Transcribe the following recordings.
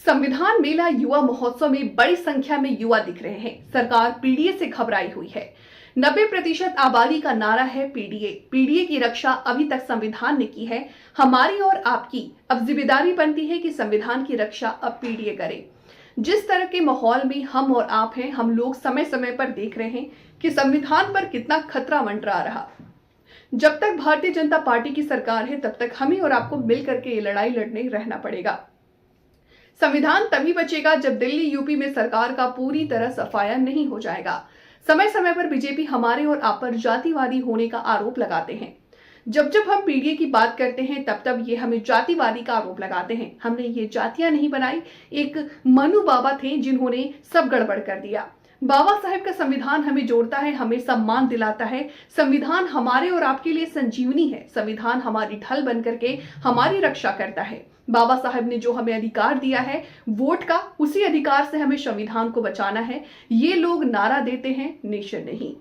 संविधान मेला युवा महोत्सव में बड़ी संख्या में युवा दिख रहे हैं। सरकार पीडीए से घबराई हुई है। 90% आबादी का नारा है पीडीए। पीडीए की रक्षा अभी तक संविधान ने की है। हमारी और आपकी अब जिम्मेदारी बनती है कि संविधान की रक्षा अब पीडीए करे। जिस तरह के माहौल में हम और आप हैं, हम लोग समय समय पर देख रहे हैं कि संविधान पर कितना खतरा मंडरा रहा। जब तक भारतीय जनता पार्टी की सरकार है, तब तक हमें और आपको मिलकर के ये लड़ाई लड़ने रहना पड़ेगा। संविधान तभी बचेगा जब दिल्ली यूपी में सरकार का पूरी तरह सफाया नहीं हो जाएगा। समय समय पर बीजेपी हमारे और आप पर जातिवादी होने का आरोप लगाते हैं। जब जब हम पीडीए की बात करते हैं, तब तब ये हमें जातिवादी का आरोप लगाते हैं। हमने ये जातियां नहीं बनाई। एक मनु बाबा थे जिन्होंने सब गड़बड़ कर दिया। बाबा साहेब का संविधान हमें जोड़ता है, हमें सम्मान दिलाता है। संविधान हमारे और आपके लिए संजीवनी है। संविधान हमारी ढल बनकर के हमारी रक्षा करता है। बाबा साहब ने जो हमें अधिकार दिया है वोट का, उसी अधिकार से हमें संविधान को बचाना है। ये लोग नारा देते हैं, नेशन नहीं।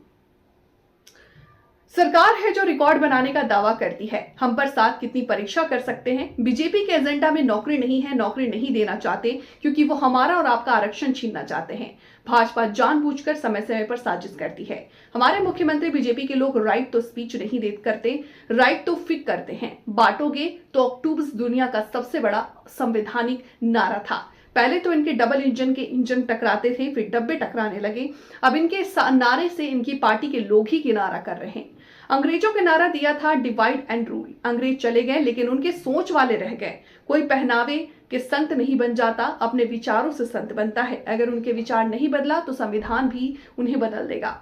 सरकार है जो रिकॉर्ड बनाने का दावा करती है। हम पर साथ कितनी परीक्षा कर सकते हैं। बीजेपी के एजेंडा में नौकरी नहीं है, नौकरी नहीं देना चाहते क्योंकि वो हमारा और आपका आरक्षण छीनना चाहते हैं। भाजपा जानबूझकर समय समय पर साजिश करती है। हमारे मुख्यमंत्री बीजेपी के लोग राइट तो स्पीच नहीं दे करते, राइट तो फिक करते हैं। बांटोगे तो अक्टूबर दुनिया का सबसे बड़ा संवैधानिक नारा था। पहले तो इनके डबल इंजन के इंजन टकराते थे, फिर डब्बे टकराने लगे। अब इनके नारे से इनकी पार्टी के लोग ही किनारा कर रहे हैं। अंग्रेजों के नारा दिया था डिवाइड एंड रूल। अंग्रेज चले गए लेकिन उनके सोच वाले रह गए। कोई पहनावे के संत नहीं बन जाता, अपने विचारों से संत बनता है। अगर उनके विचार नहीं बदला तो संविधान भी उन्हें बदल देगा।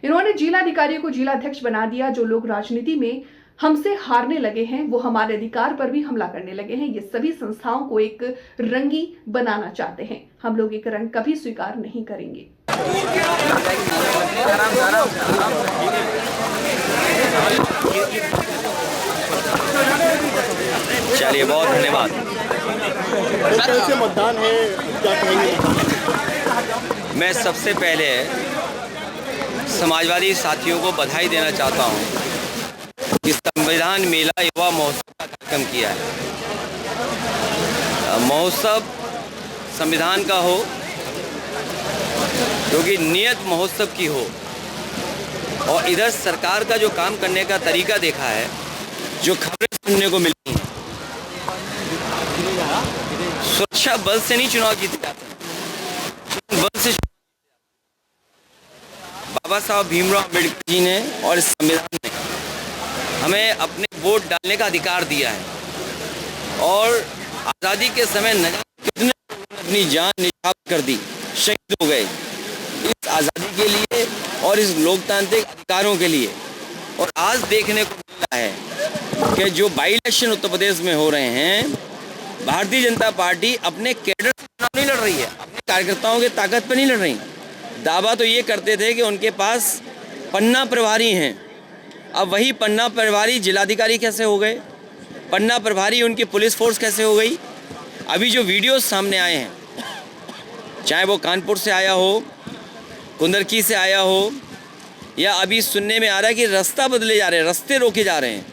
इन्होंने जिलाधिकारियों को जिलाध्यक्ष बना दिया। जो लोग राजनीति में हमसे हारने लगे हैं, वो हमारे अधिकार पर भी हमला करने लगे हैं। ये सभी संस्थाओं को एक रंगी बनाना चाहते हैं। हम लोग एक रंग कभी स्वीकार नहीं करेंगे। चलिए, बहुत धन्यवाद। कैसे मतदान है, क्या कहेंगे? मैं सबसे पहले समाजवादी साथियों को बधाई देना चाहता हूं कि संविधान मेला युवा महोत्सव का कार्यक्रम किया है। महोत्सव संविधान का हो, क्योंकि नियत महोत्सव की हो। और इधर सरकार का जो काम करने का तरीका देखा है, जो खबरें सुनने को मिलती हैं, सुरक्षा बल से नहीं चुनाव जीते जाते, बल से। बाबा साहब भीमराव अम्बेडकर जी ने और इस संविधान ने हमें अपने वोट डालने का अधिकार दिया है। और आज़ादी के समय न जाने कितने अपनी जान निछावर कर दी, शहीद हो गए इस आज़ादी के लिए और इस लोकतांत्रिक अधिकारों के लिए। और आज देखने को मिल रहा है कि जो बाई इलेक्शन उत्तर प्रदेश में हो रहे हैं, भारतीय जनता पार्टी अपने कैडर से चुनाव नहीं लड़ रही है, अपने कार्यकर्ताओं की ताकत पर नहीं लड़ रही। दावा तो ये करते थे कि उनके पास पन्ना प्रभारी हैं। अब वही पन्ना प्रभारी जिलाधिकारी कैसे हो गए? पन्ना प्रभारी उनकी पुलिस फोर्स कैसे हो गई? अभी जो वीडियोस सामने आए हैं, चाहे वो कानपुर से आया हो, कुंदरकी से आया हो, या अभी सुनने में आ रहा है कि रास्ता बदले जा रहे हैं, रास्ते रोके जा रहे हैं।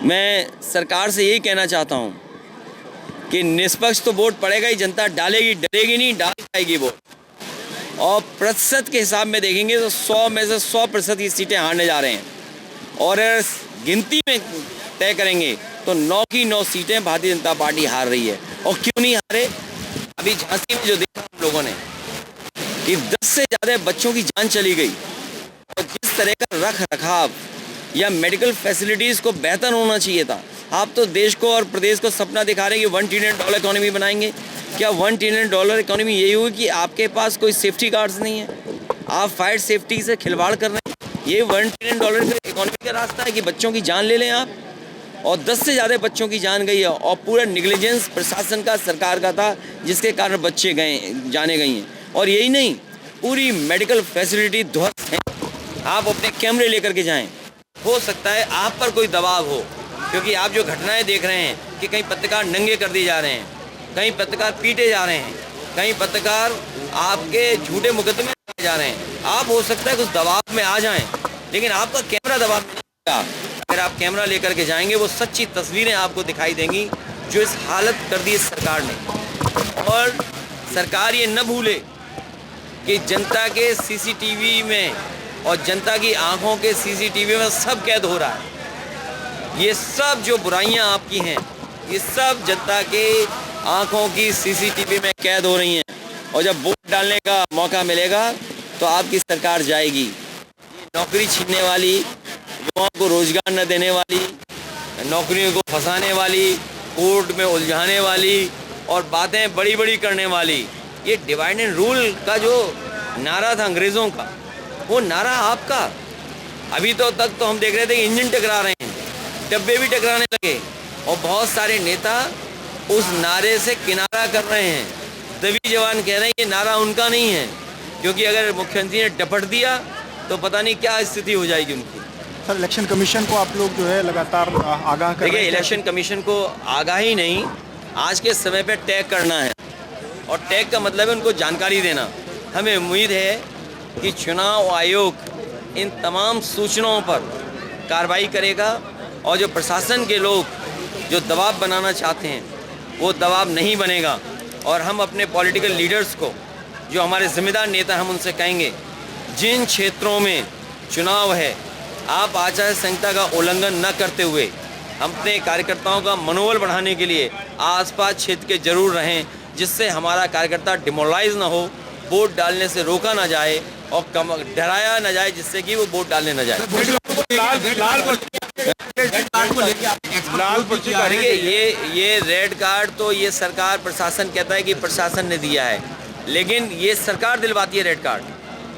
मैं सरकार से यही कहना चाहता हूँ कि निष्पक्ष तो वोट पड़ेगा ही, जनता डालेगी, डरेगी नहीं, डाल जाएगी वोट। और प्रतिशत के हिसाब में देखेंगे तो 100 में से 100% की सीटें हारने जा रहे हैं। और गिनती में तय करेंगे तो 9 की 9 सीटें भारतीय जनता पार्टी हार रही है। और क्यों नहीं हारे? अभी झांसी में जो देखा हम लोगों ने कि 10 से ज़्यादा बच्चों की जान चली गई। और जिस तरह का रख रखाव या मेडिकल फैसिलिटीज़ को बेहतर होना चाहिए था। आप तो देश को और प्रदेश को सपना दिखा रहे हैं कि $1 ट्रिलियन इकोनॉमी बनाएंगे। क्या $1 ट्रिलियन इकोनॉमी यही हुई कि आपके पास कोई सेफ्टी गार्ड्स नहीं है, आप फायर सेफ्टी से खिलवाड़ कर रहे हैं? ये $1 ट्रिलियन इकोनॉमी का रास्ता है कि बच्चों की जान ले लें आप? और 10 से ज़्यादा बच्चों की जान गई है। और पूरा निगलिजेंस प्रशासन का, सरकार का था, जिसके कारण बच्चे जाने गई हैं। और यही नहीं, पूरी मेडिकल फैसिलिटी ध्वस्त है। आप अपने कैमरे लेकर के जाएं, हो सकता है आप पर कोई दबाव हो, क्योंकि आप जो घटनाएं देख रहे हैं कि कहीं पत्रकार नंगे कर दिए जा रहे हैं, कहीं पत्रकार पीटे जा रहे हैं, कहीं पत्रकार आपके झूठे मुकदमे जा रहे हैं। आप हो सकता है कुछ दबाव में आ जाएं, लेकिन आपका कैमरा दबाव में नहीं आएगा। अगर आप कैमरा लेकर के जाएंगे, वो सच्ची तस्वीरें आपको दिखाई देंगी जो इस हालत कर दी इस सरकार ने। और सरकार ये न भूले कि जनता के सीसीटीवी में और जनता की आंखों के सीसीटीवी में सब कैद हो रहा है। ये सब जो बुराइयां आपकी हैं, ये सब जनता के आंखों की सीसीटीवी में कैद हो रही हैं। और जब वोट डालने का मौका मिलेगा तो आपकी सरकार जाएगी। ये नौकरी छीनने वाली, युवाओं को रोजगार न देने वाली, नौकरियों को फंसाने वाली, कोर्ट में उलझाने वाली और बातें बड़ी बड़ी करने वाली, ये डिवाइड एंड रूल का जो नारा था अंग्रेज़ों का, वो नारा आपका। अभी तो तक तो हम देख रहे थे कि इंजन टकरा रहे हैं, डब्बे भी टकराने लगे और बहुत सारे नेता उस नारे से किनारा कर रहे हैं। दबी जवान कह रहे हैं ये नारा उनका नहीं है, क्योंकि अगर मुख्यमंत्री ने टपट दिया तो पता नहीं क्या स्थिति हो जाएगी उनकी। सर, इलेक्शन कमीशन को आप लोग जो है लगातार आगाह कर रहे देखिए, हैं। इलेक्शन कमीशन को आगाही नहीं, आज के समय पे टैग करना है और टैग का मतलब है उनको जानकारी देना। हमें उम्मीद है कि चुनाव आयोग इन तमाम सूचनाओं पर कार्रवाई करेगा और जो प्रशासन के लोग जो दबाव बनाना चाहते हैं वो दबाव नहीं बनेगा। और हम अपने पॉलिटिकल लीडर्स को, जो हमारे जिम्मेदार नेता, हम उनसे कहेंगे जिन क्षेत्रों में चुनाव है आप आचार संहिता का उल्लंघन न करते हुए हम अपने कार्यकर्ताओं का मनोबल बढ़ाने के लिए आसपास क्षेत्र के जरूर रहें, जिससे हमारा कार्यकर्ता डिमोरलाइज ना हो, वोट डालने से रोका ना जाए और डराया ना जाए, जिससे कि वो वोट डालने ना जाए। देखिए, ये रेड कार्ड तो ये सरकार प्रशासन कहता है कि प्रशासन ने दिया है, लेकिन ये सरकार दिलवाती है रेड कार्ड।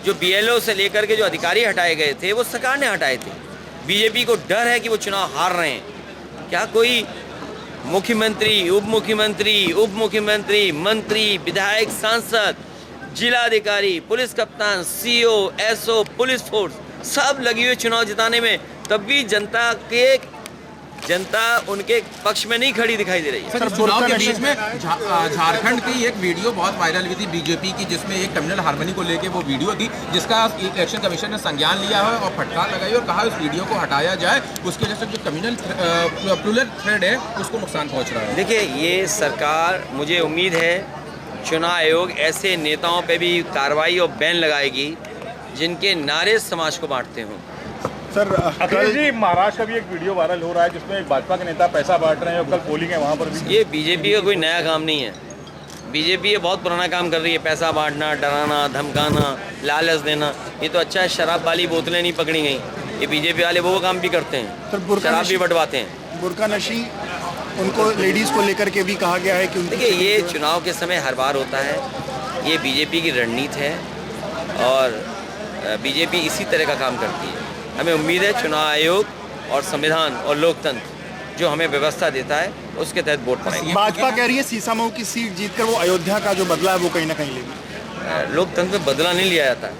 जो BLO से लेकर के जो अधिकारी हटाए गए थे वो सरकार ने हटाए थे। बीजेपी को डर है कि वो चुनाव हार रहे हैं। क्या कोई मुख्यमंत्री, उप मुख्यमंत्री, मंत्री, विधायक, सांसद, जिलाधिकारी, पुलिस कप्तान, CO, SO, पुलिस फोर्स सब लगी हुई चुनाव जिताने में, तब भी जनता उनके पक्ष में नहीं खड़ी दिखाई दे रही है। सर, चुनाव के बीच में झारखंड की एक वीडियो बहुत वायरल हुई थी बीजेपी की, जिसमें एक कम्युनल हार्मनी को लेके वो वीडियो थी, जिसका इलेक्शन कमीशन ने संज्ञान लिया है और फटकार लगाई और कहा उस वीडियो को हटाया जाए, उसकी वजह से जो कम्युनल प्लूरल थ्रेड है उसको नुकसान पहुँच रहा है। देखिए, ये सरकार, मुझे उम्मीद है चुनाव आयोग ऐसे नेताओं पे भी कार्रवाई और बैन लगाएगी जिनके नारे समाज को बांटते हों। सर, अखिलेश जी, महाराष्ट्र का भी एक वीडियो वायरल हो रहा है जिसमें एक भाजपा के नेता पैसा बांट रहे हैं और कल पोलिंग है वहाँ पर भी। ये बीजेपी का कोई नया काम नहीं है। बीजेपी ये बहुत पुराना काम कर रही है, पैसा बांटना, डराना, धमकाना, लालच देना। ये तो अच्छा है शराब वाली बोतलें नहीं पकड़ी गई, ये बीजेपी वाले वो काम भी करते हैं, सर, शराब भी बंटवाते हैं। बुर्का नशी उनको लेडीज़ को लेकर के भी कहा गया है कि देखिए, ये चुनाव के समय हर बार होता है, ये बीजेपी की रणनीति है और बीजेपी इसी तरह का काम करती है। हमें उम्मीद है चुनाव आयोग और संविधान और लोकतंत्र जो हमें व्यवस्था देता है उसके तहत वोट पड़ेंगे। भाजपा कह रही है सीसामऊ की सीट जीतकर वो अयोध्या का जो बदला है वो कहीं ना कहीं लेगी। लोकतंत्र में बदला नहीं लिया जाता है।